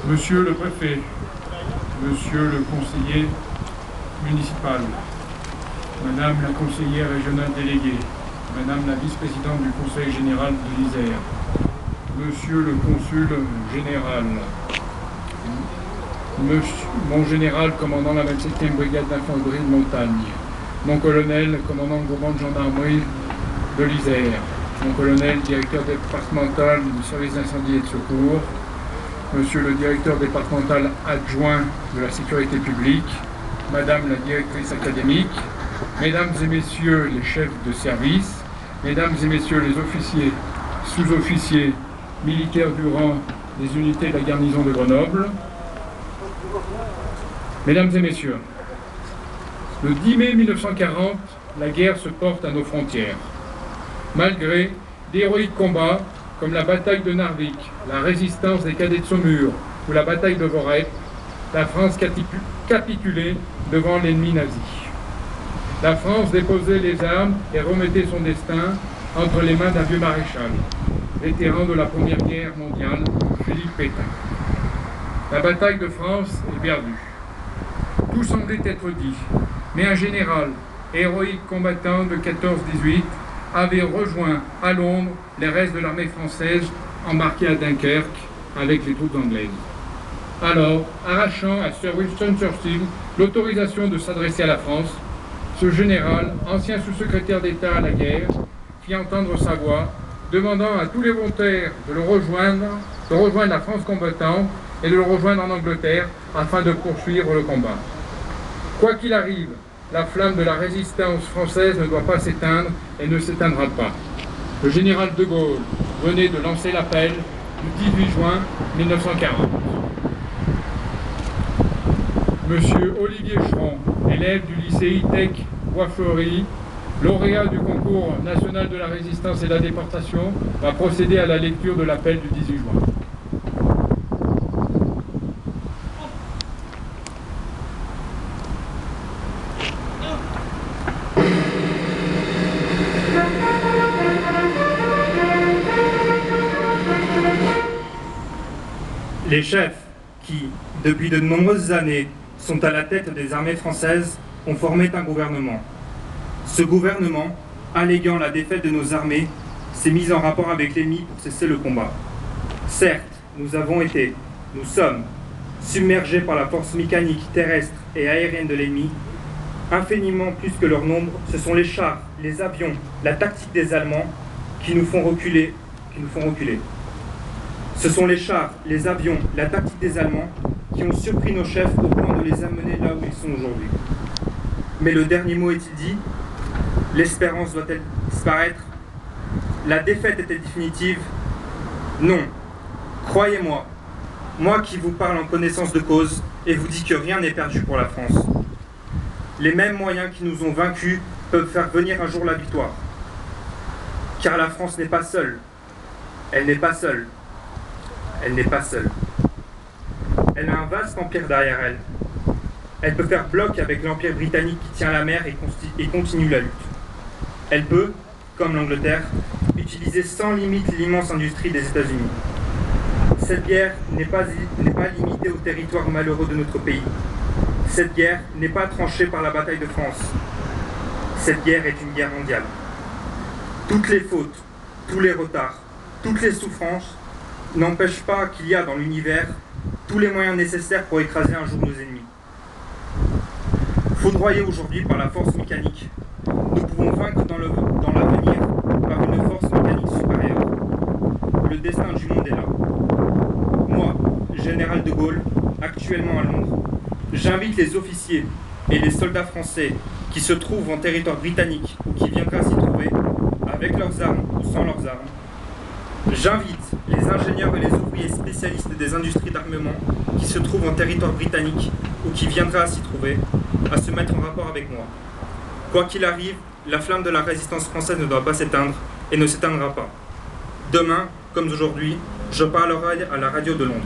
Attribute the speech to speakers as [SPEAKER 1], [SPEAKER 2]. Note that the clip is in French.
[SPEAKER 1] Monsieur le préfet, monsieur le conseiller municipal, madame la conseillère régionale déléguée, madame la vice-présidente du conseil général de l'Isère, monsieur le consul général, mon général commandant la 27e brigade d'infanterie de montagne, mon colonel commandant le groupement de gendarmerie de l'Isère, mon colonel directeur départemental du service d'incendie et de secours, monsieur le directeur départemental adjoint de la sécurité publique, madame la directrice académique, mesdames et messieurs les chefs de service, mesdames et messieurs les officiers, sous-officiers, militaires du rang des unités de la garnison de Grenoble, mesdames et messieurs, le 10 mai 1940, la guerre se porte à nos frontières. Malgré d'héroïques combats comme la bataille de Narvik, la résistance des cadets de Saumur ou la bataille de Voreppe, la France capitulait devant l'ennemi nazi. La France déposait les armes et remettait son destin entre les mains d'un vieux maréchal, vétéran de la Première Guerre mondiale, Philippe Pétain. La bataille de France est perdue. Tout semblait être dit, mais un général, héroïque combattant de 14-18, avait rejoint à Londres les restes de l'armée française embarquée à Dunkerque avec les troupes anglaises. Alors, arrachant à Sir Winston Churchill l'autorisation de s'adresser à la France, ce général, ancien sous-secrétaire d'État à la guerre, fit entendre sa voix, demandant à tous les volontaires de rejoindre la France combattante et de le rejoindre en Angleterre afin de poursuivre le combat. Quoi qu'il arrive, la flamme de la résistance française ne doit pas s'éteindre et ne s'éteindra pas. Le général de Gaulle venait de lancer l'appel du 18 juin 1940. Monsieur Olivier Cheron, élève du lycée ITEC Bois-Fleuri, lauréat du concours national de la résistance et de la déportation, va procéder à la lecture de l'appel du 18 juin.
[SPEAKER 2] Les chefs qui, depuis de nombreuses années, sont à la tête des armées françaises, ont formé un gouvernement. Ce gouvernement, alléguant la défaite de nos armées, s'est mis en rapport avec l'ennemi pour cesser le combat. Certes, nous sommes submergés par la force mécanique, terrestre et aérienne de l'ennemi. Infiniment plus que leur nombre, ce sont les chars, les avions, la tactique des Allemands qui nous font reculer. Ce sont les chars, les avions, la tactique des Allemands qui ont surpris nos chefs au point de les amener là où ils sont aujourd'hui. Mais le dernier mot est-il dit? L'espérance doit-elle disparaître? La défaite est-elle définitive? Non. Croyez-moi, moi qui vous parle en connaissance de cause et vous dis que rien n'est perdu pour la France. Les mêmes moyens qui nous ont vaincus peuvent faire venir un jour la victoire. Car la France n'est pas seule. Elle n'est pas seule. Elle n'est pas seule. Elle a un vaste empire derrière elle. Elle peut faire bloc avec l'empire britannique qui tient la mer et continue la lutte. Elle peut, comme l'Angleterre, utiliser sans limite l'immense industrie des États-Unis. Cette guerre n'est pas limitée au territoire malheureux de notre pays. Cette guerre n'est pas tranchée par la bataille de France. Cette guerre est une guerre mondiale. Toutes les fautes, tous les retards, toutes les souffrances n'empêche pas qu'il y a dans l'univers tous les moyens nécessaires pour écraser un jour nos ennemis. Foudroyés aujourd'hui par la force mécanique, nous pouvons vaincre dans l'avenir par une force mécanique supérieure. Le destin du monde est là. Moi, général de Gaulle, actuellement à Londres, j'invite les officiers et les soldats français qui se trouvent en territoire britannique ou qui viendraient s'y trouver, avec leurs armes ou sans leurs armes. J'invite les ingénieurs et les ouvriers spécialistes des industries d'armement qui se trouvent en territoire britannique ou qui viendraient à s'y trouver, à se mettre en rapport avec moi. Quoi qu'il arrive, la flamme de la résistance française ne doit pas s'éteindre et ne s'éteindra pas. Demain, comme aujourd'hui, je parlerai à la radio de Londres.